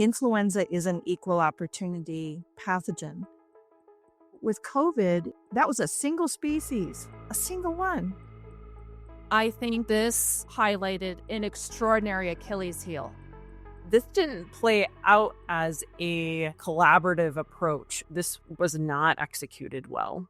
Influenza is an equal opportunity pathogen. With COVID, that was a single species, a single one. I think this highlighted an extraordinary Achilles heel. This didn't play out as a collaborative approach. This was not executed well.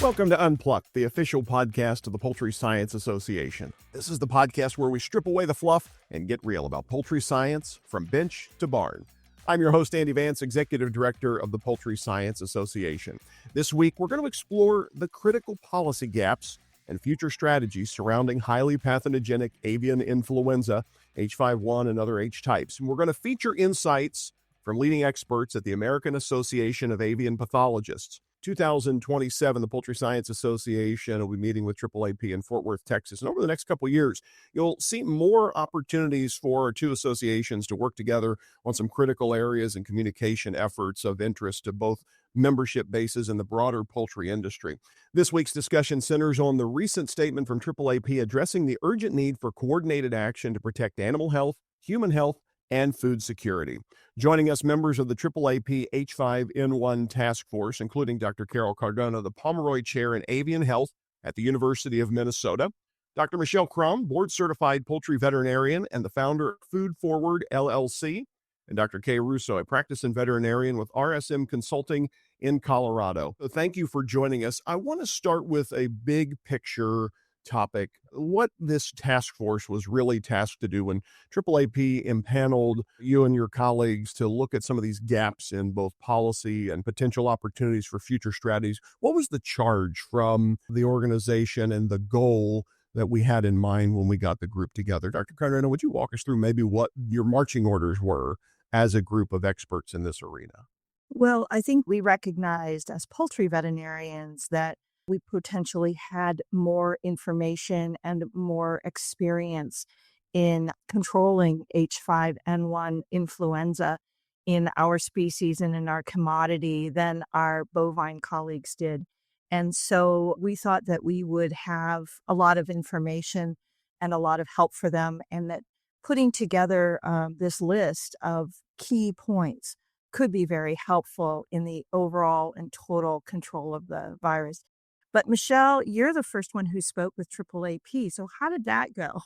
Welcome to Unplugged, the official podcast of the Poultry Science Association. This is the podcast where we strip away the fluff and get real about poultry science from bench to barn. I'm your host, Andy Vance, Executive Director of the Poultry Science Association. This week, we're going to explore the critical policy gaps and future strategies surrounding highly pathogenic avian influenza, H5N1 and other H types. And we're going to feature insights from leading experts at the American Association of Avian Pathologists. 2027, the Poultry Science Association will be meeting with AAAP in Fort Worth, Texas. And over the next couple of years, you'll see more opportunities for our two associations to work together on some critical areas and communication efforts of interest to both membership bases and the broader poultry industry. This week's discussion centers on the recent statement from AAAP addressing the urgent need for coordinated action to protect animal health, human health, and food security. Joining us, members of the AAAP H5N1 task force, including Dr. Carol Cardona, the Pomeroy Chair in Avian Health at the University of Minnesota, Dr. Michelle Crum, board-certified poultry veterinarian and the founder of Food Forward, LLC, and Dr. Kay Russo, a practicing veterinarian with RSM Consulting in Colorado. So thank you for joining us. I want to start with a big picture topic, what this task force was really tasked to do when AAAP impaneled you and your colleagues to look at some of these gaps in both policy and potential opportunities for future strategies. What was the charge from the organization and the goal that we had in mind when we got the group together? Dr. Cardona, would you walk us through maybe what your marching orders were as a group of experts in this arena? Well, I think we recognized as poultry veterinarians that we potentially had more information and more experience in controlling H5N1 influenza in our species and in our commodity than our bovine colleagues did. And so we thought that we would have a lot of information and a lot of help for them, and that putting together this list of key points could be very helpful in the overall and total control of the virus. But Michelle, you're the first one who spoke with AAAP. So how did that go?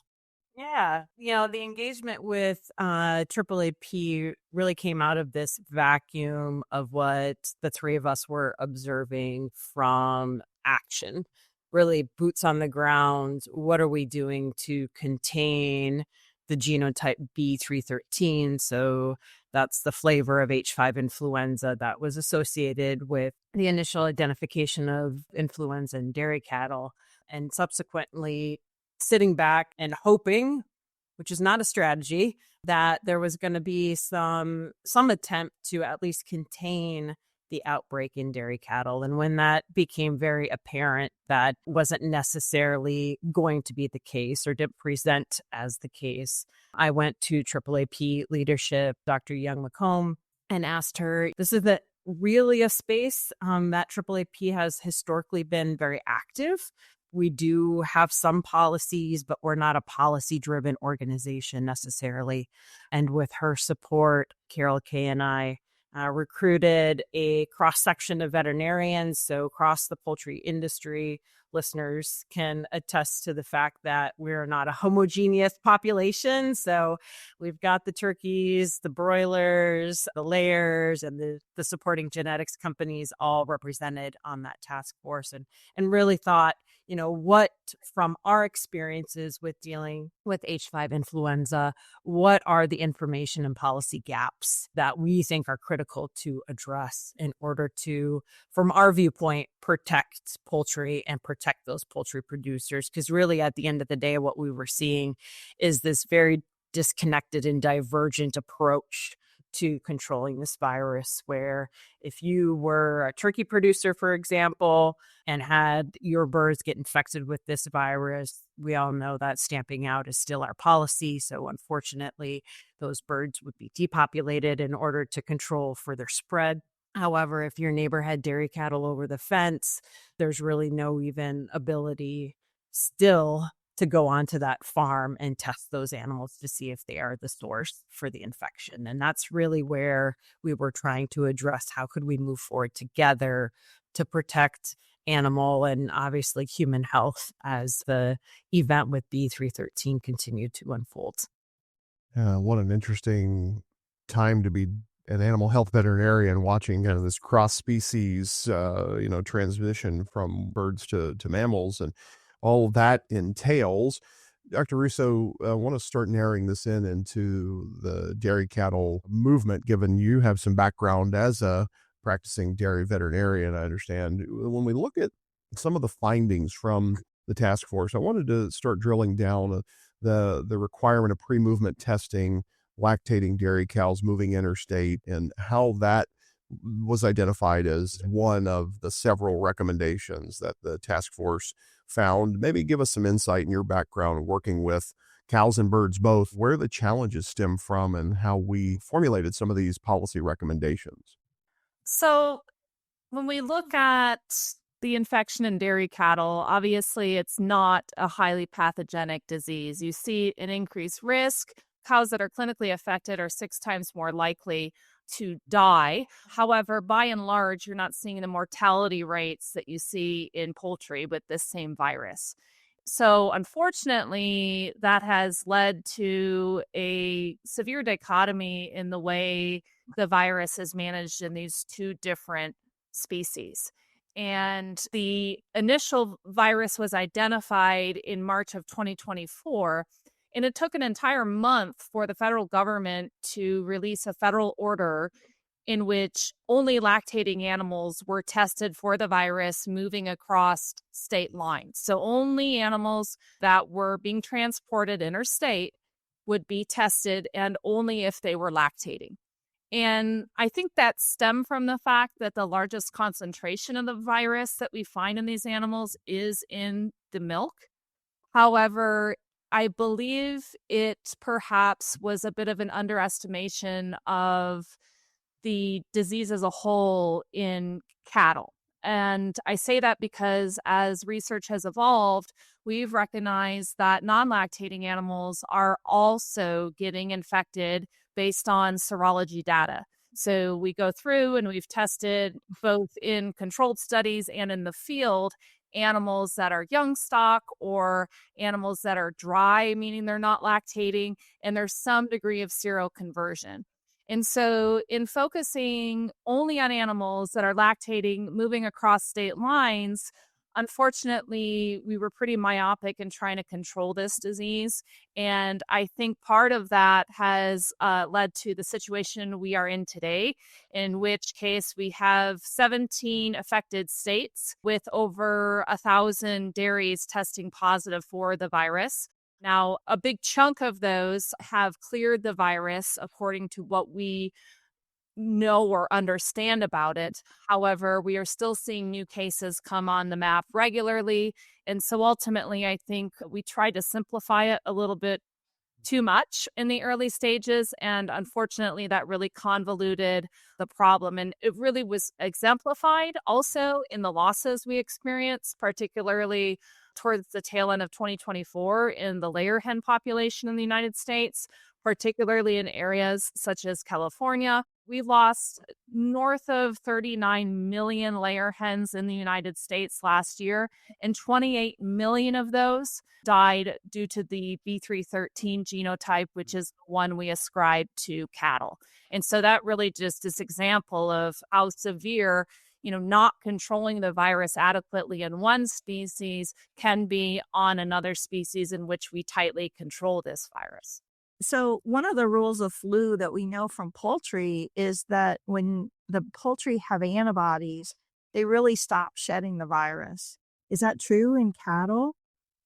Yeah, the engagement with AAAP really came out of this vacuum of what the three of us were observing from action, really boots on the ground. What are we doing to contain the genotype B313? So that's the flavor of H5 influenza that was associated with the initial identification of influenza in dairy cattle, and subsequently sitting back and hoping, which is not a strategy, that there was going to be some attempt to at least contain the outbreak in dairy cattle. And when that became very apparent that wasn't necessarily going to be the case or didn't present as the case, I went to AAAP leadership, Dr. Young McComb, and asked her, this is really a space that AAAP has historically been very active. We do have some policies, but we're not a policy-driven organization necessarily. And with her support, Carol Kay and I recruited a cross-section of veterinarians, so across the poultry industry. Listeners can attest to the fact that we're not a homogeneous population. So we've got the turkeys, the broilers, the layers, and the supporting genetics companies all represented on that task force, and really thought, what from our experiences with dealing with H5 influenza, what are the information and policy gaps that we think are critical to address in order to, from our viewpoint, protect poultry and protect those poultry producers? Because really, at the end of the day, what we were seeing is this very disconnected and divergent approach to controlling this virus, where if you were a turkey producer, for example, and had your birds get infected with this virus, we all know that stamping out is still our policy. So unfortunately, those birds would be depopulated in order to control further spread. However, if your neighbor had dairy cattle over the fence, there's really no even ability still to go onto that farm and test those animals to see if they are the source for the infection. And that's really where we were trying to address how could we move forward together to protect animal and obviously human health as the event with B313 continued to unfold. What an interesting time to be an animal health veterinarian, watching kind of this cross species, transmission from birds to mammals, and all that entails. Dr. Russo, I want to start narrowing this into the dairy cattle movement, given you have some background as a practicing dairy veterinarian, I understand. When we look at some of the findings from the task force, I wanted to start drilling down the requirement of pre-movement testing lactating dairy cows moving interstate, and how that was identified as one of the several recommendations that the task force found. Maybe give us some insight in your background working with cows and birds both, where the challenges stem from and how we formulated some of these policy recommendations. So when we look at the infection in dairy cattle, obviously it's not a highly pathogenic disease. You see an increased risk. Cows that are clinically affected are 6 times more likely to die. However, by and large, you're not seeing the mortality rates that you see in poultry with this same virus. So unfortunately, that has led to a severe dichotomy in the way the virus is managed in these two different species. And the initial virus was identified in March of 2024. And it took an entire month for the federal government to release a federal order in which only lactating animals were tested for the virus moving across state lines. So only animals that were being transported interstate would be tested, and only if they were lactating. And I think that stemmed from the fact that the largest concentration of the virus that we find in these animals is in the milk. However, I believe it perhaps was a bit of an underestimation of the disease as a whole in cattle. And I say that because as research has evolved, we've recognized that non-lactating animals are also getting infected based on serology data. So we go through and we've tested both in controlled studies and in the field animals that are young stock or animals that are dry, meaning they're not lactating, and there's some degree of seroconversion. And so in focusing only on animals that are lactating, moving across state lines, unfortunately, we were pretty myopic in trying to control this disease. And I think part of that has led to the situation we are in today, in which case we have 17 affected states with over 1,000 dairies testing positive for the virus. Now, a big chunk of those have cleared the virus according to what we know or understand about it. However, we are still seeing new cases come on the map regularly. And so ultimately, I think we tried to simplify it a little bit too much in the early stages. And unfortunately, that really convoluted the problem. And it really was exemplified also in the losses we experienced, particularly towards the tail end of 2024 in the layer hen population in the United States, particularly in areas such as California. We lost north of 39 million layer hens in the United States last year, and 28 million of those died due to the B313 genotype, which is the one we ascribe to cattle. And so that really just is example of how severe, not controlling the virus adequately in one species can be on another species in which we tightly control this virus. So one of the rules of flu that we know from poultry is that when the poultry have antibodies, they really stop shedding the virus. Is that true in cattle?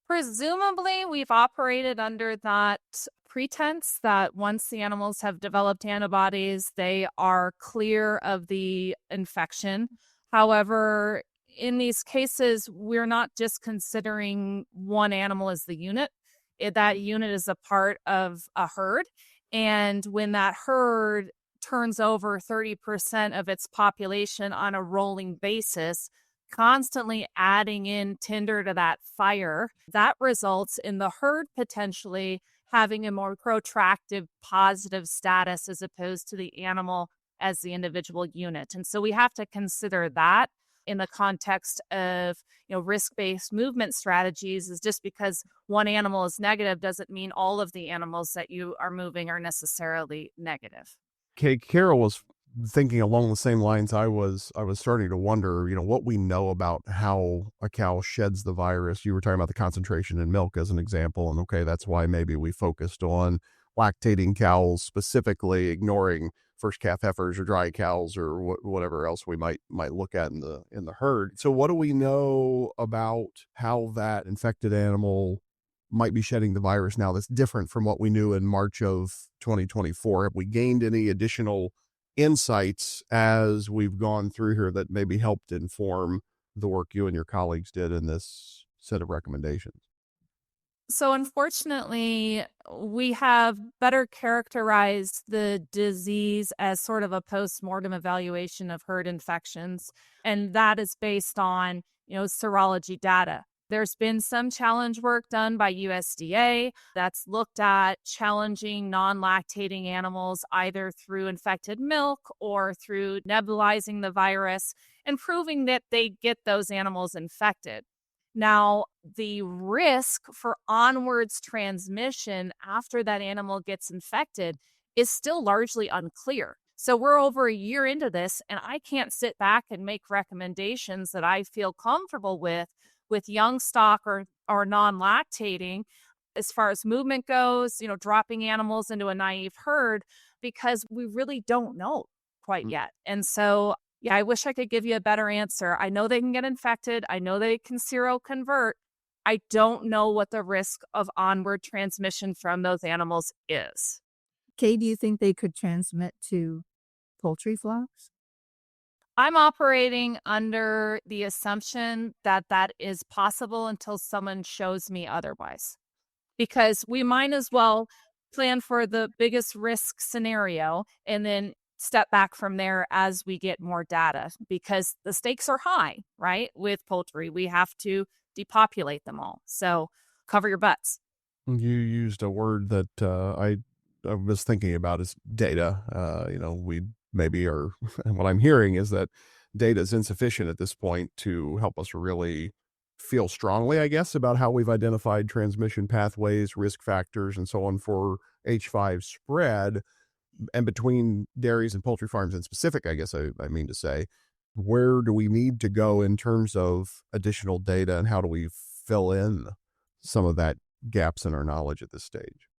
Presumably, we've operated under that pretense that once the animals have developed antibodies, they are clear of the infection. However, in these cases, we're not just considering one animal as the unit. That unit is a part of a herd. And when that herd turns over 30% of its population on a rolling basis, constantly adding in tinder to that fire, that results in the herd potentially having a more protracted positive status as opposed to the animal as the individual unit. And so we have to consider that in the context of, risk-based movement strategies. Is just because one animal is negative doesn't mean all of the animals that you are moving are necessarily negative. Okay, Carol was thinking along the same lines. I was starting to wonder, what we know about how a cow sheds the virus. You were talking about the concentration in milk as an example, and okay, that's why maybe we focused on lactating cows specifically, ignoring first calf heifers or dry cows or whatever else we might look at in the herd. So what do we know about how that infected animal might be shedding the virus now that's different from what we knew in March of 2024? Have we gained any additional insights as we've gone through here that maybe helped inform the work you and your colleagues did in this set of recommendations? So, unfortunately, we have better characterized the disease as sort of a post-mortem evaluation of herd infections. And that is based on, serology data. There's been some challenge work done by USDA that's looked at challenging non-lactating animals either through infected milk or through nebulizing the virus and proving that they get those animals infected. Now, the risk for onwards transmission after that animal gets infected is still largely unclear. So we're over a year into this, and I can't sit back and make recommendations that I feel comfortable with young stock or non-lactating as far as movement goes, dropping animals into a naive herd, because we really don't know quite yet. And so yeah, I wish I could give you a better answer. I know they can get infected. I know they can seroconvert. I don't know what the risk of onward transmission from those animals is. Kay, do you think they could transmit to poultry flocks? I'm operating under the assumption that that is possible until someone shows me otherwise, because we might as well plan for the biggest risk scenario and then step back from there as we get more data, because the stakes are high, right? With poultry, we have to depopulate them all. So cover your butts. You used a word that I was thinking about is data. We maybe are, what I'm hearing is that data is insufficient at this point to help us really feel strongly, I guess, about how we've identified transmission pathways, risk factors, and so on for H5 spread. And between dairies and poultry farms in specific, I guess I mean to say, where do we need to go in terms of additional data, and how do we fill in some of that gaps in our knowledge at this stage?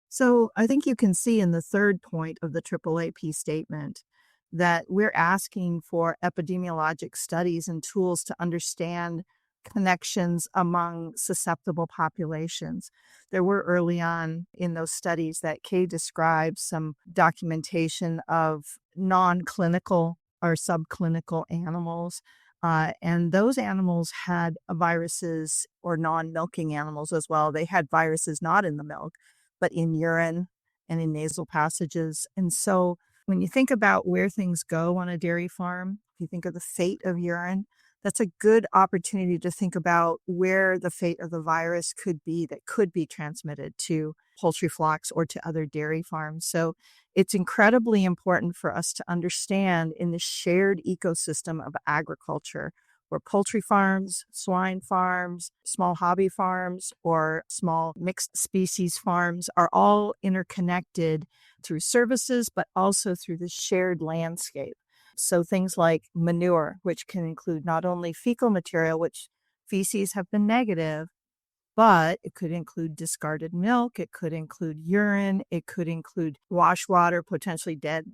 So I think you can see in the third point of the AAAP statement that we're asking for epidemiologic studies and tools to understand connections among susceptible populations. There were early on in those studies that Kay describes some documentation of non-clinical or subclinical animals. And those animals had viruses, or non-milking animals as well. They had viruses not in the milk, but in urine and in nasal passages. And so when you think about where things go on a dairy farm, if you think of the fate of urine, that's a good opportunity to think about where the fate of the virus could be that could be transmitted to poultry flocks or to other dairy farms. So it's incredibly important for us to understand in the shared ecosystem of agriculture, where poultry farms, swine farms, small hobby farms, or small mixed species farms are all interconnected through services, but also through the shared landscape. So things like manure, which can include not only fecal material, which feces have been negative, but it could include discarded milk, it could include urine, it could include wash water, potentially dead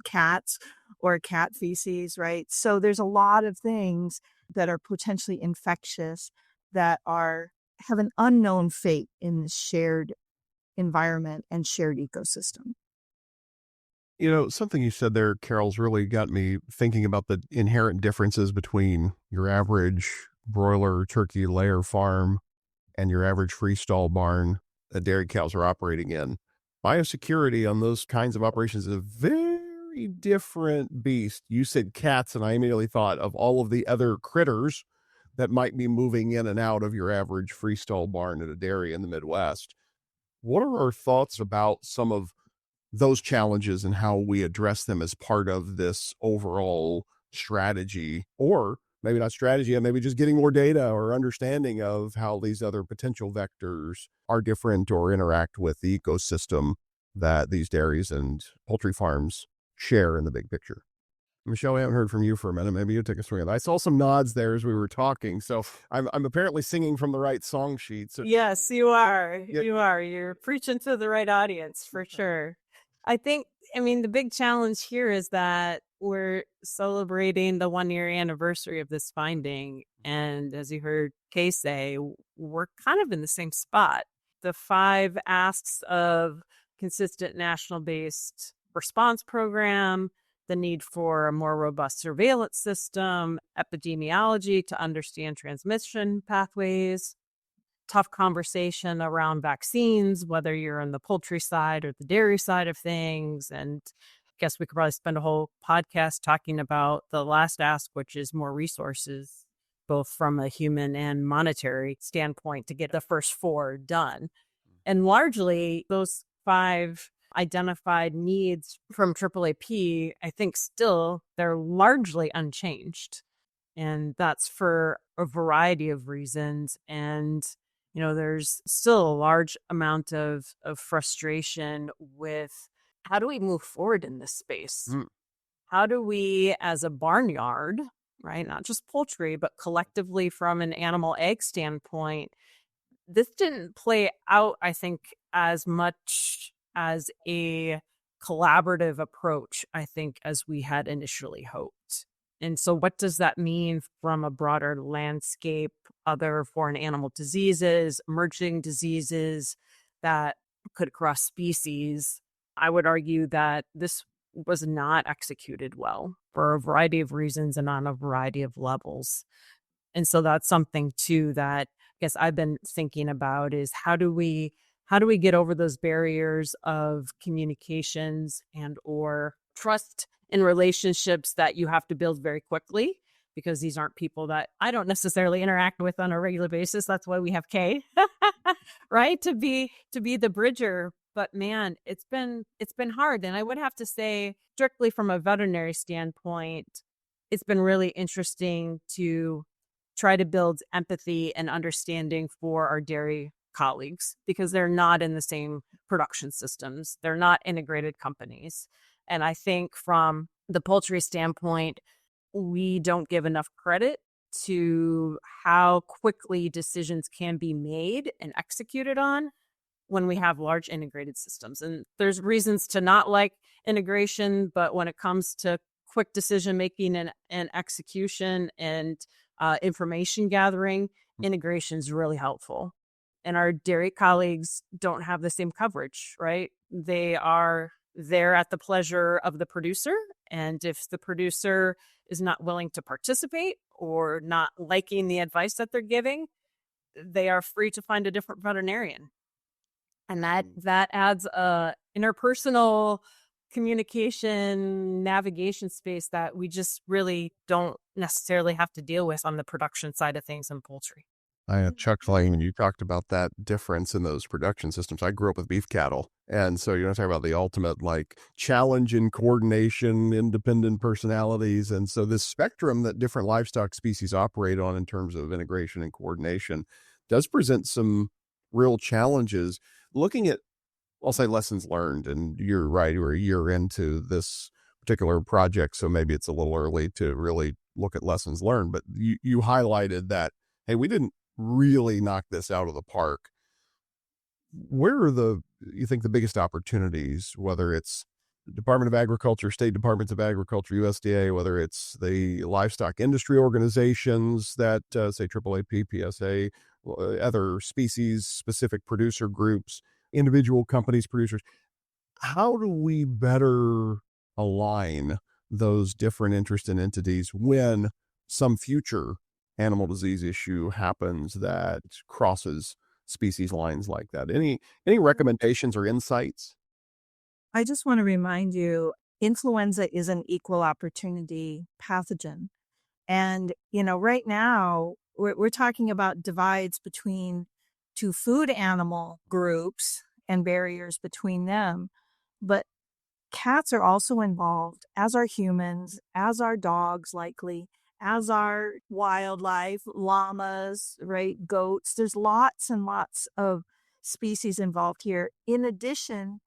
cats or cat feces, right? So there's a lot of things that are potentially infectious that have an unknown fate in the shared environment and shared ecosystem. Something you said there, Carol's really got me thinking about the inherent differences between your average broiler turkey layer farm and your average freestall barn that dairy cows are operating in. Biosecurity on those kinds of operations is a very very different beast. You said cats, and I immediately thought of all of the other critters that might be moving in and out of your average freestall barn at a dairy in the Midwest. What are our thoughts about some of those challenges and how we address them as part of this overall strategy, or maybe not strategy, and maybe just getting more data or understanding of how these other potential vectors are different or interact with the ecosystem that these dairies and poultry farms share in the big picture? Michelle, we haven't heard from you for a minute. Maybe you take a swing at it. I saw some nods there as we were talking, so I'm apparently singing from the right song sheet. So Yes, you are. Yeah. You are. You're preaching to the right audience for sure. I mean, the big challenge here is that we're celebrating the 1-year anniversary of this finding. And as you heard Kay say, we're kind of in the same spot. The 5 asks of consistent national based response program, the need for a more robust surveillance system, epidemiology to understand transmission pathways, tough conversation around vaccines, whether you're on the poultry side or the dairy side of things. And I guess we could probably spend a whole podcast talking about the last ask, which is more resources, both from a human and monetary standpoint, to get the first 4 done. And largely, those 5 identified needs from AAAP, I think still they're largely unchanged. And that's for a variety of reasons. And, there's still a large amount of frustration with how do we move forward in this space? How do we, as a barnyard, right, not just poultry, but collectively from an animal egg standpoint, this didn't play out, I think, as much as a collaborative approach, I think, as we had initially hoped. And so what does that mean from a broader landscape, other foreign animal diseases, emerging diseases that could cross species? I would argue that this was not executed well for a variety of reasons and on a variety of levels. And so that's something too that I guess I've been thinking about is how do we get over those barriers of communications and or trust in relationships that you have to build very quickly, because these aren't people that I don't necessarily interact with on a regular basis. That's why we have Kay, right? To be the bridger. But man, it's been hard. And I would have to say, strictly from a veterinary standpoint, it's been really interesting to try to build empathy and understanding for our dairy colleagues, because they're not in the same production systems. They're not integrated companies. And I think from the poultry standpoint, we don't give enough credit to how quickly decisions can be made and executed on when we have large integrated systems. And there's reasons to not like integration, but when it comes to quick decision making and execution and information gathering, integration is really helpful. And our dairy colleagues don't have the same coverage, right? They are there at the pleasure of the producer. And if the producer is not willing to participate or not liking the advice that they're giving, they are free to find a different veterinarian. And that adds a interpersonal communication navigation space that we just really don't necessarily have to deal with on the production side of things in poultry. I chuckling when you talked about that difference in those production systems. I grew up with beef cattle. And so talk about the ultimate challenge in coordination, independent personalities. And so this spectrum that different livestock species operate on in terms of integration and coordination does present some real challenges. Looking at, I'll say, lessons learned, and you're right, we're a year into this particular project, so maybe it's a little early to really look at lessons learned, but you highlighted that, hey, we didn't really knock this out of the park. Where are you think the biggest opportunities, whether it's the Department of Agriculture, state departments of agriculture, USDA, whether it's the livestock industry organizations that say AAAP, PSA, other species specific producer groups, individual companies, producers, how do we better align those different interest and entities when some future animal disease issue happens that crosses species lines like that? Any recommendations or insights? I just want to remind you, influenza is an equal opportunity pathogen. And, right now we're talking about divides between two food animal groups and barriers between them. But cats are also involved, as are humans, as are dogs, likely, as are wildlife, llamas, right? Goats. There's lots and lots of species involved here. In addition,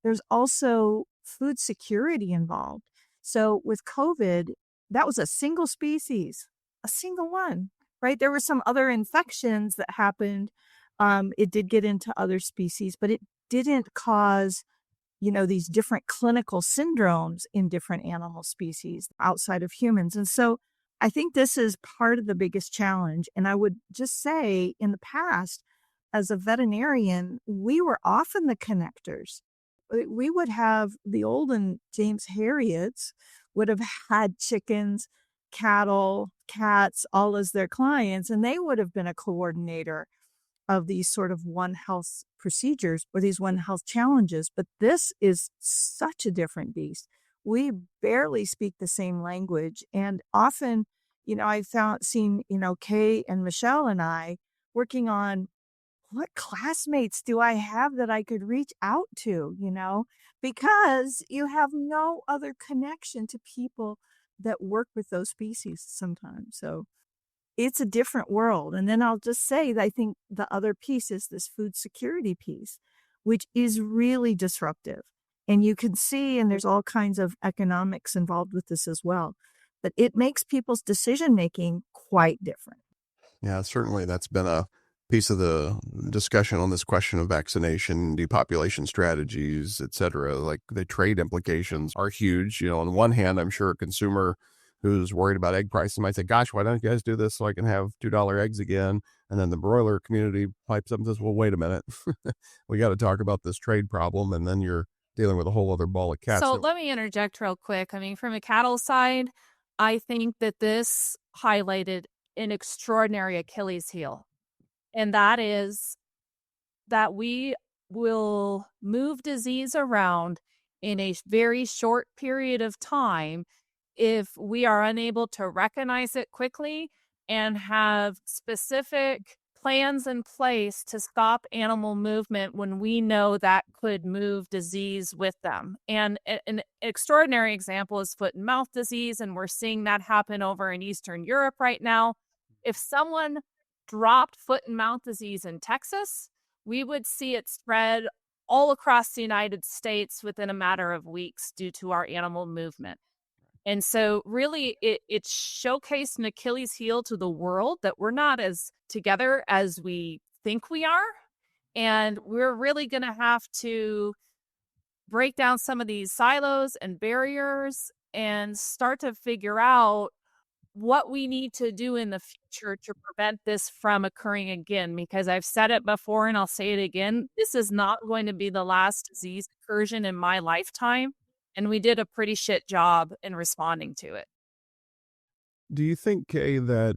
there's also food security involved. So with COVID, that was a single species, a single one, right? There were some other infections that happened. It did get into other species, but it didn't cause these different clinical syndromes in different animal species outside of humans. And so I think this is part of the biggest challenge. And I would just say in the past, as a veterinarian, we were often the connectors. We would have the olden James Harriets would have had chickens, cattle, cats, all as their clients, and they would have been a coordinator of these sort of One Health procedures or these One Health challenges. But this is such a different beast. We barely speak the same language. And often, I seen, Kay and Michelle and I working on what classmates do I have that I could reach out to, because you have no other connection to people that work with those species sometimes. So it's a different world. And then I'll just say that I think the other piece is this food security piece, which is really disruptive. And you can see, and there's all kinds of economics involved with this as well, but it makes people's decision making quite different. Yeah, certainly that's been a piece of the discussion on this question of vaccination, depopulation strategies, et cetera. Like the trade implications are huge. On one hand, I'm sure a consumer who's worried about egg prices might say, gosh, why don't you guys do this so I can have $2 eggs again? And then the broiler community pipes up and says, well, wait a minute. We got to talk about this trade problem. And then you're dealing with a whole other ball of cats. So let me interject real quick. I mean, from a cattle side, I think that this highlighted an extraordinary Achilles heel. And that is that we will move disease around in a very short period of time if we are unable to recognize it quickly and have specific plans in place to stop animal movement when we know that could move disease with them. And an extraordinary example is foot and mouth disease, and we're seeing that happen over in Eastern Europe right now. If someone dropped foot and mouth disease in Texas, we would see it spread all across the United States within a matter of weeks due to our animal movement. And so really it showcased an Achilles heel to the world that we're not as together as we think we are. And we're really going to have to break down some of these silos and barriers and start to figure out what we need to do in the future to prevent this from occurring again. Because I've said it before and I'll say it again, this is not going to be the last disease incursion in my lifetime. And we did a pretty shit job in responding to it. Do you think, Kay, that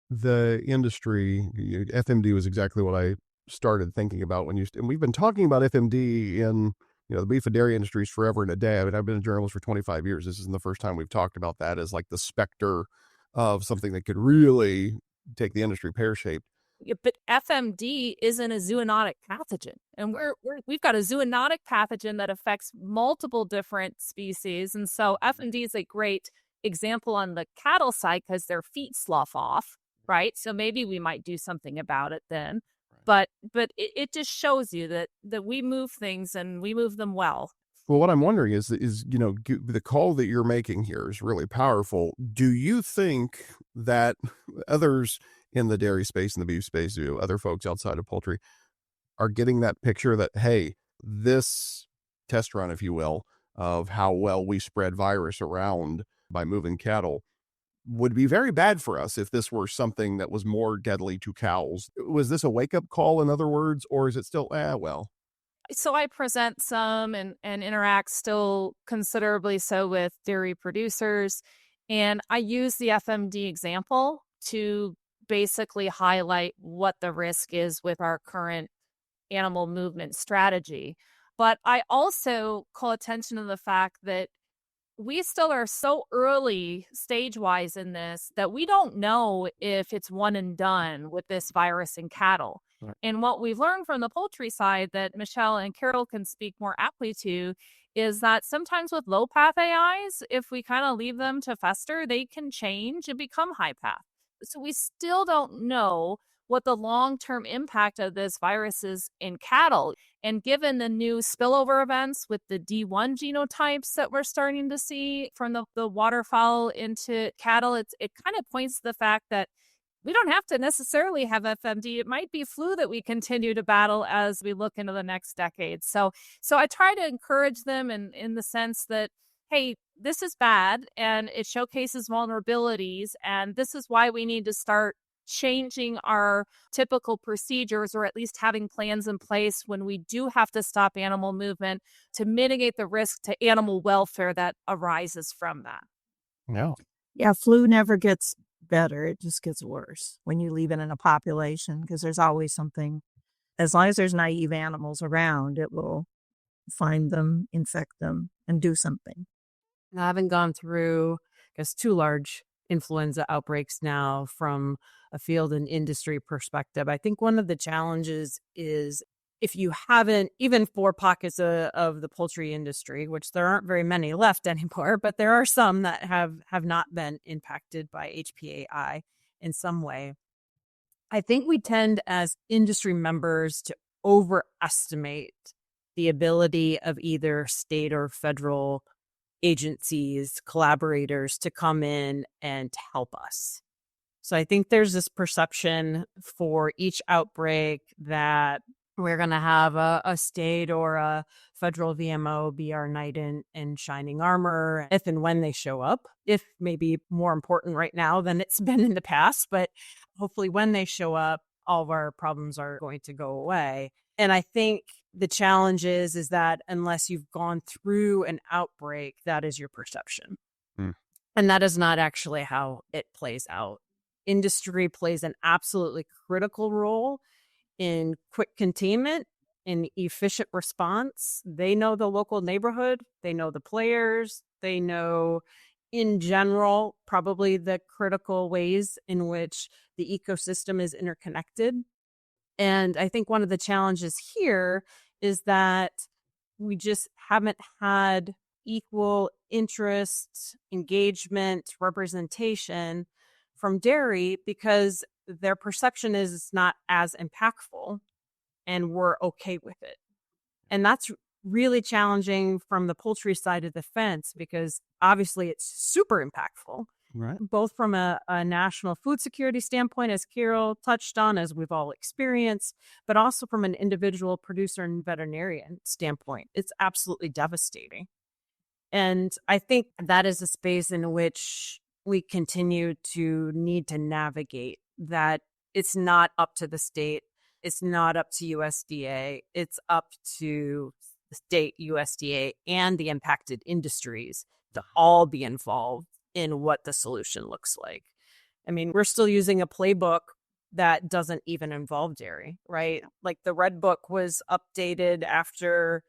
the industry, FMD was exactly what I started thinking about and we've been talking about FMD in the beef and dairy industries forever and a day. I mean, I've been a journalist for 25 years. This isn't the first time we've talked about that as like the specter of something that could really take the industry pear-shaped. Yeah, but FMD isn't a zoonotic pathogen, and we've got a zoonotic pathogen that affects multiple different species, and so FMD is a great example on the cattle side because their feet slough off, right? So maybe we might do something about it then. But it just shows you that we move things and we move them well. Well, what I'm wondering is the call that you're making here is really powerful. Do you think that others in the dairy space and the beef space, other folks outside of poultry, are getting that picture that, hey, this test run, if you will, of how well we spread virus around by moving cattle would be very bad for us if this were something that was more deadly to cows? Was this a wake-up call, in other words, or is it still, well? So I present some and interact still considerably so with dairy producers. And I use the FMD example to basically highlight what the risk is with our current animal movement strategy. But I also call attention to the fact that we still are so early stage wise in this that we don't know if it's one and done with this virus in cattle. Right. And what we've learned from the poultry side that Michelle and Carol can speak more aptly to is that sometimes with low path AIs, if we kind of leave them to fester, they can change and become high path. So we still don't know what the long-term impact of this virus is in cattle. And given the new spillover events with the D1 genotypes that we're starting to see from the waterfowl into cattle, it kind of points to the fact that we don't have to necessarily have FMD. It might be flu that we continue to battle as we look into the next decade. So I try to encourage them in the sense that, hey, this is bad and it showcases vulnerabilities. And this is why we need to start changing our typical procedures, or at least having plans in place when we do have to stop animal movement to mitigate the risk to animal welfare that arises from that. Yeah. Yeah, flu never gets better. It just gets worse when you leave it in a population because there's always something. As long as there's naive animals around, it will find them, infect them, and do something. I haven't gone through, I guess, 2 large influenza outbreaks now from a field and industry perspective. I think one of the challenges is if you haven't, even for pockets of the poultry industry, which there aren't very many left anymore, but there are some that have not been impacted by HPAI in some way. I think we tend as industry members to overestimate the ability of either state or federal agencies, collaborators to come in and help us. So I think there's this perception for each outbreak that we're going to have a state or a federal VMO be our knight in shining armor if and when they show up, if maybe more important right now than it's been in the past. But hopefully when they show up, all of our problems are going to go away. And I think the challenge is that unless you've gone through an outbreak, that is your perception. And that is not actually how it plays out. Industry plays an absolutely critical role in quick containment, in efficient response. They know the local neighborhood, they know the players, they know in general probably the critical ways in which the ecosystem is interconnected. And I think one of the challenges here is that we just haven't had equal interest, engagement, representation from dairy because their perception is it's not as impactful and we're okay with it. And that's really challenging from the poultry side of the fence because obviously it's super impactful. Right. Both from a national food security standpoint, as Carol touched on, as we've all experienced, but also from an individual producer and veterinarian standpoint. It's absolutely devastating. And I think that is a space in which we continue to need to navigate, that it's not up to the state. It's not up to USDA. It's up to the state, USDA, and the impacted industries to all be involved in what the solution looks like. I mean, we're still using a playbook that doesn't even involve dairy, right? Like the Red Book was updated after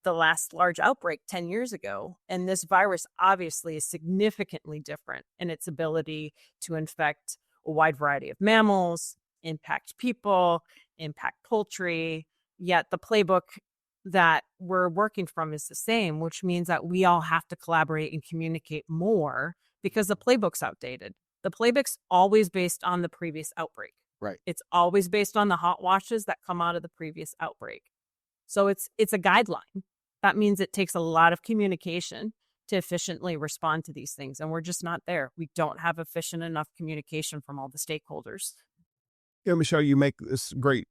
the last large outbreak 10 years ago. And this virus obviously is significantly different in its ability to infect a wide variety of mammals, impact people, impact poultry. Yet the playbook that we're working from is the same, which means that we all have to collaborate and communicate more because the playbook's outdated. The playbook's always based on the previous outbreak. Right. It's always based on the hot washes that come out of the previous outbreak. So it's a guideline. That means it takes a lot of communication to efficiently respond to these things. And we're just not there. We don't have efficient enough communication from all the stakeholders. Yeah, Michelle, you make this great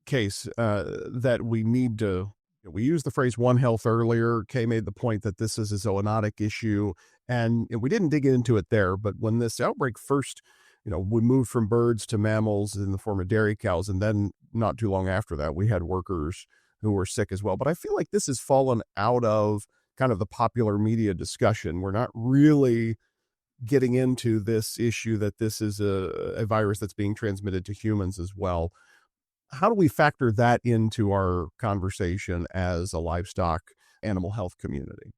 case that we need to. We used the phrase One Health earlier. Kay made the point that this is a zoonotic issue, and we didn't dig into it there. But when this outbreak first, we moved from birds to mammals in the form of dairy cows, and then not too long after that, we had workers who were sick as well. But I feel like this has fallen out of kind of the popular media discussion. We're not really getting into this issue that this is a virus that's being transmitted to humans as well. How do we factor that into our conversation as a livestock animal health community?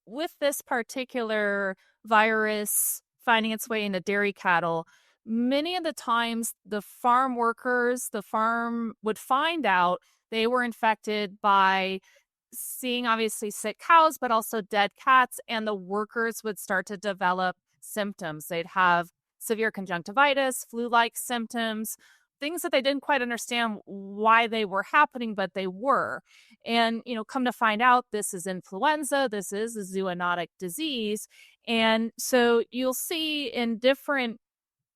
with this particular virus finding its way into dairy cattle, many of the times the farm workers, the farm would find out they were infected by seeing obviously sick cows, but also dead cats. And the workers would start to develop symptoms. They'd have severe conjunctivitis, flu like symptoms, things that they didn't quite understand why they were happening, but they were. And, come to find out, this is influenza, this is a zoonotic disease. And so you'll see in different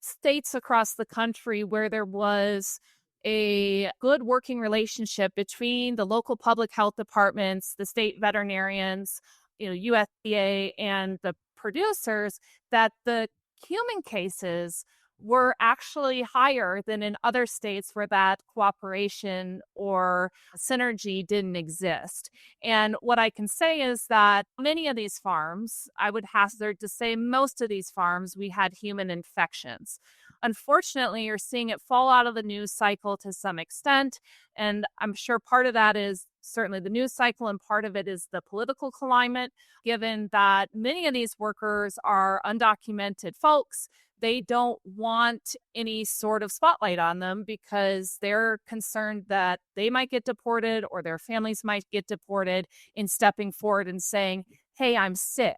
states across the country where there was a good working relationship between the local public health departments, the state veterinarians, USDA, and the producers, that the human cases were actually higher than in other states where that cooperation or synergy didn't exist. And what I can say is that many of these farms, I would hazard to say most of these farms, we had human infections. Unfortunately, you're seeing it fall out of the news cycle to some extent. And I'm sure part of that is certainly the news cycle, and part of it is the political climate, given that many of these workers are undocumented folks. They don't want any sort of spotlight on them because they're concerned that they might get deported or their families might get deported in stepping forward and saying, hey, I'm sick.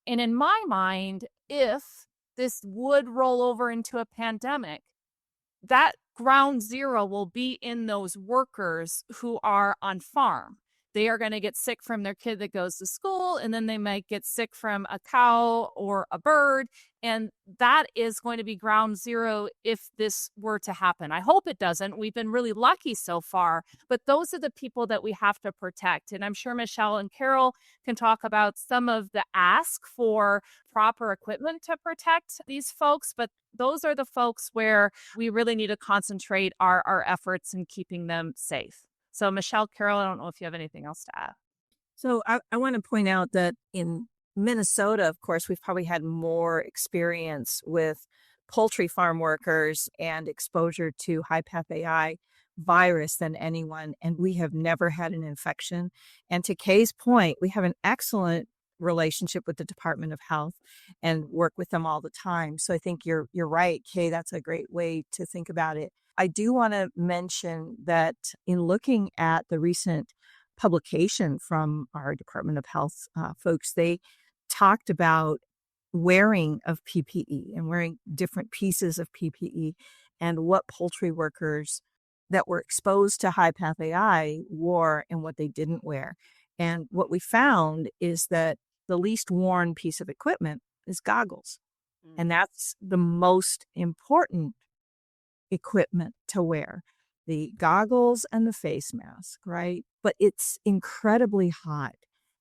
And in my mind, if this would roll over into a pandemic, that ground zero will be in those workers who are on farm. They are going to get sick from their kid that goes to school, and then they might get sick from a cow or a bird. And that is going to be ground zero if this were to happen. I hope it doesn't. We've been really lucky so far, but those are the people that we have to protect. And I'm sure Michelle and Carol can talk about some of the ask for proper equipment to protect these folks, but those are the folks where we really need to concentrate our efforts in keeping them safe. So Michelle, Carol, I don't know if you have anything else to add. So I want to point out that in Minnesota, of course, we've probably had more experience with poultry farm workers and exposure to high path AI virus than anyone. And we have never had an infection. And to Kay's point, we have an excellent relationship with the Department of Health and work with them all the time. So I think you're right, Kay. That's a great way to think about it. I do want to mention that in looking at the recent publication from our Department of Health folks, they talked about wearing of PPE and wearing different pieces of PPE and what poultry workers that were exposed to high path AI wore and what they didn't wear. And what we found is that the least worn piece of equipment is goggles. And that's the most important equipment to wear, the goggles and the face mask, right? But it's incredibly hot.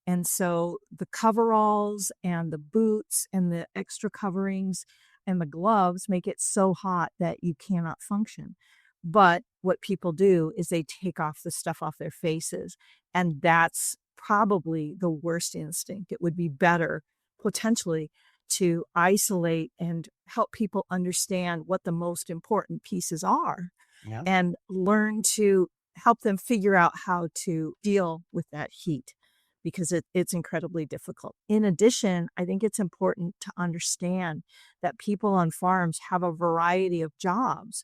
And so the coveralls and the boots and the extra coverings and the gloves make it so hot that you cannot function. But what people do is they take off the stuff off their faces. And that's probably the worst instinct. It would be better potentially to isolate and help people understand what the most important pieces are and learn to help them figure out how to deal with that heat because it's incredibly difficult. In addition, I think it's important to understand that people on farms have a variety of jobs.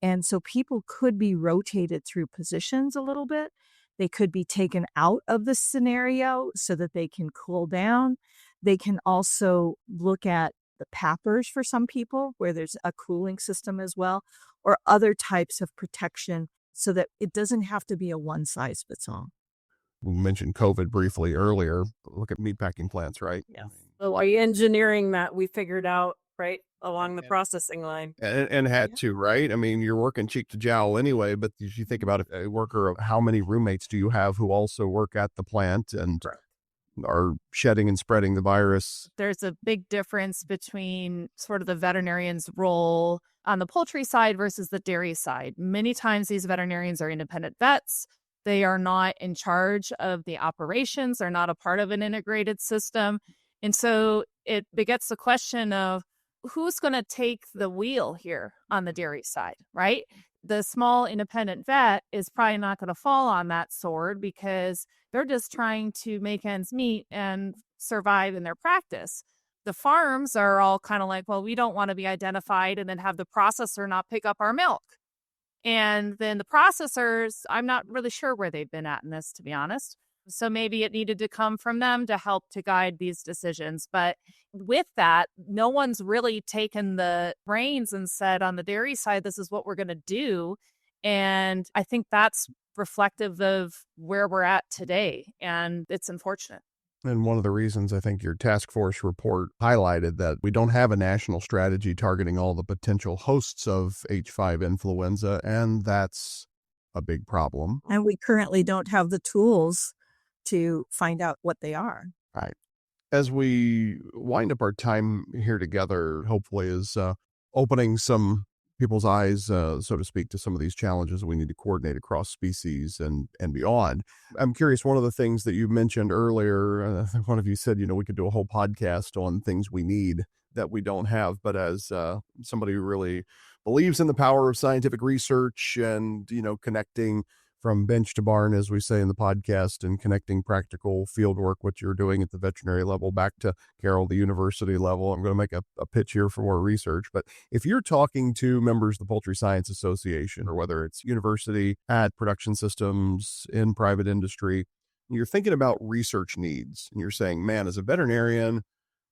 And so people could be rotated through positions a little bit. They could be taken out of the scenario so that they can cool down. They can also look at the pappers for some people where there's a cooling system as well, or other types of protection so that it doesn't have to be a one size fits all. We mentioned COVID briefly earlier. Look at meatpacking plants, right? Yes. So are you engineering that we figured out, right, along the processing line? And had to, right? I mean, you're working cheek to jowl anyway, but if you think about a worker, how many roommates do you have who also work at the plant and are shedding and spreading the virus? There's a big difference between sort of the veterinarian's role on the poultry side versus the dairy side. Many times these veterinarians are independent vets. They are not in charge of the operations. They're not a part of an integrated system. And so it begets the question of who's going to take the wheel here on the dairy side, right? The small independent vet is probably not going to fall on that sword because they're just trying to make ends meet and survive in their practice. The farms are all kind of like, well, we don't want to be identified and then have the processor not pick up our milk. And then the processors, I'm not really sure where they've been at in this, to be honest. So maybe it needed to come from them to help to guide these decisions. But with that, no one's really taken the reins and said on the dairy side, this is what we're going to do. And I think that's reflective of where we're at today. And it's unfortunate. And one of the reasons I think your task force report highlighted that we don't have a national strategy targeting all the potential hosts of H5 influenza, and that's a big problem. And we currently don't have the tools to find out what they are. Right. As we wind up our time here together, hopefully is opening some people's eyes, so to speak, to some of these challenges we need to coordinate across species and beyond. I'm curious, one of the things that you mentioned earlier, one of you said, we could do a whole podcast on things we need that we don't have. But as somebody who really believes in the power of scientific research and, connecting from bench to barn, as we say in the podcast, and connecting practical field work, what you're doing at the veterinary level, back to Carol, the university level. I'm going to make a pitch here for more research. But if you're talking to members of the Poultry Science Association, or whether it's university, at production systems, in private industry, you're thinking about research needs, and you're saying, man, as a veterinarian,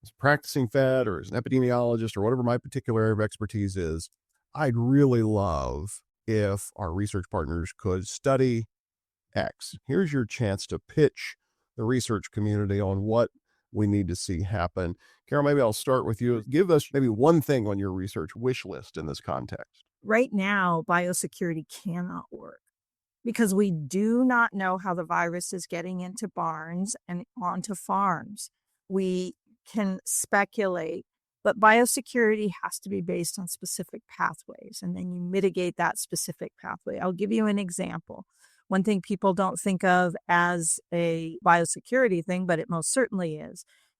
as a practicing vet, or as an epidemiologist, or whatever my particular area of expertise is, I'd really love if our research partners could study X. Here's your chance to pitch the research community on what we need to see happen. Carol, maybe I'll start with you. Give us maybe one thing on your research wish list in this context. Right now, biosecurity cannot work because we do not know how the virus is getting into barns and onto farms. We can speculate, but biosecurity has to be based on specific pathways, and then you mitigate that specific pathway. I'll give you an example. One thing people don't think of as a biosecurity thing, but it most certainly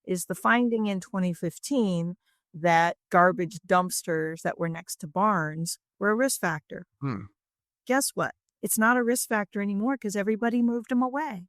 is the finding in 2015 that garbage dumpsters that were next to barns were a risk factor. Guess what? It's not a risk factor anymore because everybody moved them away.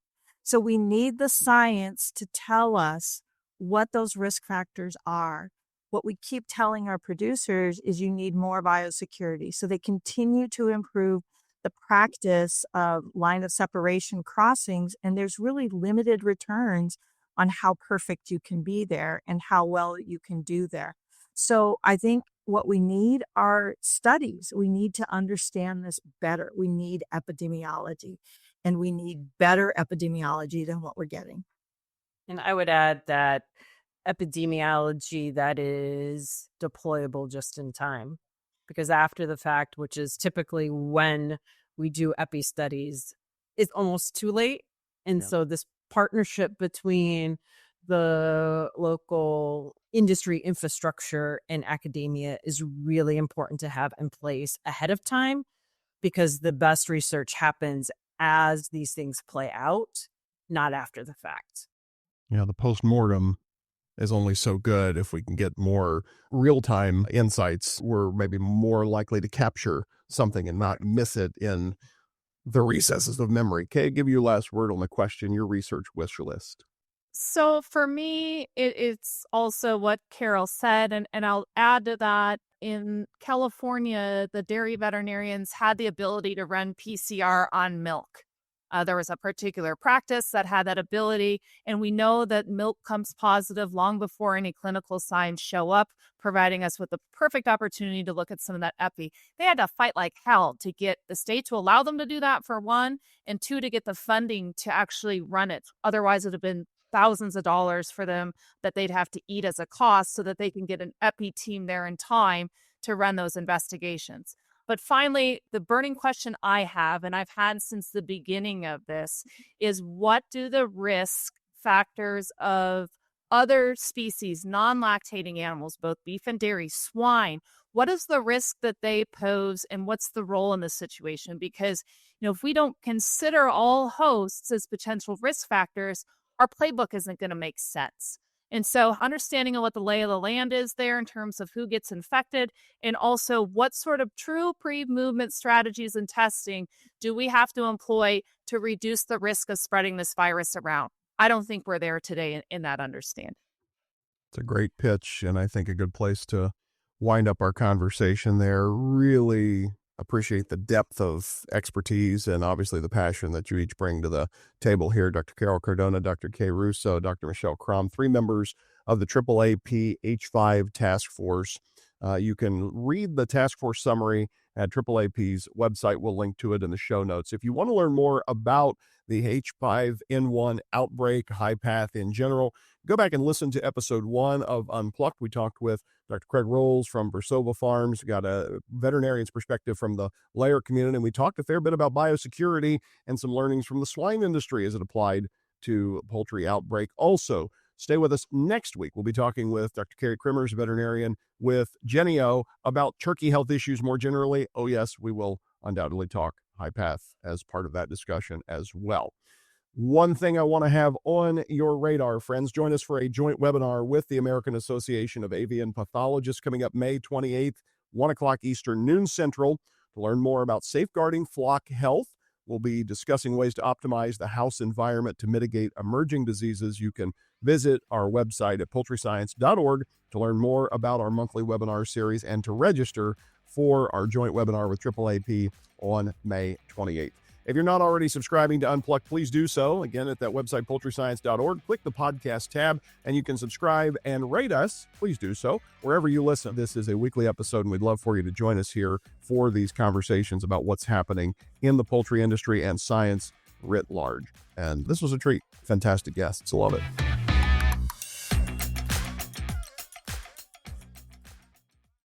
So we need the science to tell us what those risk factors are. What we keep telling our producers is you need more biosecurity. So they continue to improve the practice of line of separation crossings, and there's really limited returns on how perfect you can be there and how well you can do there. So I think what we need are studies. We need to understand this better. We need epidemiology, and we need better epidemiology than what we're getting. And I would add that epidemiology that is deployable just in time, because after the fact, which is typically when we do epi studies, it's almost too late. And so this partnership between the local industry infrastructure and academia is really important to have in place ahead of time, because the best research happens as these things play out, not after the fact. The postmortem is only so good. If we can get more real-time insights, we're maybe more likely to capture something and not miss it in the recesses of memory. Kay, give you last word on the question, your research wish list. So for me, it's also what Carol said, and I'll add to that. In California, the dairy veterinarians had the ability to run PCR on milk. There was a particular practice that had that ability, and we know that milk comes positive long before any clinical signs show up, providing us with the perfect opportunity to look at some of that epi. They had to fight like hell to get the state to allow them to do that, for one, and two, to get the funding to actually run it. Otherwise, it would have been thousands of dollars for them that they'd have to eat as a cost so that they can get an epi team there in time to run those investigations. But finally, the burning question I have, and I've had since the beginning of this, is what do the risk factors of other species, non-lactating animals, both beef and dairy, swine, what is the risk that they pose, and what's the role in this situation? Because, if we don't consider all hosts as potential risk factors, our playbook isn't going to make sense. And so understanding what the lay of the land is there in terms of who gets infected, and also what sort of true pre-movement strategies and testing do we have to employ to reduce the risk of spreading this virus around. I don't think we're there today in that understanding. It's a great pitch, and I think a good place to wind up our conversation there. Really appreciate the depth of expertise and obviously the passion that you each bring to the table here. Dr. Carol Cardona, Dr. Kay Russo, Dr. Michelle Crum, 3 members of the AAAP H5 Task Force. You can read the task force summary at AAAP's website. We'll link to it in the show notes. If you want to learn more about the H5N1 outbreak, high path in general, go back and listen to episode 1 of Unplugged. We talked with Dr. Craig Rolls from Versova Farms, got a veterinarian's perspective from the layer community, and we talked a fair bit about biosecurity and some learnings from the swine industry as it applied to poultry outbreak. Also, stay with us next week. We'll be talking with Dr. Carrie Krimmers, a veterinarian with Genio, about turkey health issues more generally. Oh, yes, we will undoubtedly talk high path as part of that discussion as well. One thing I want to have on your radar, friends, join us for a joint webinar with the American Association of Avian Pathologists coming up May 28th, 1 o'clock Eastern, noon Central, to learn more about safeguarding flock health. We'll be discussing ways to optimize the house environment to mitigate emerging diseases. You can visit our website at poultryscience.org to learn more about our monthly webinar series and to register for our joint webinar with AAAP on May 28th. If you're not already subscribing to Unplugged, please do so. Again, at that website, poultryscience.org, click the podcast tab, and you can subscribe and rate us. Please do so wherever you listen. This is a weekly episode, and we'd love for you to join us here for these conversations about what's happening in the poultry industry and science writ large. And this was a treat. Fantastic guests. Love it.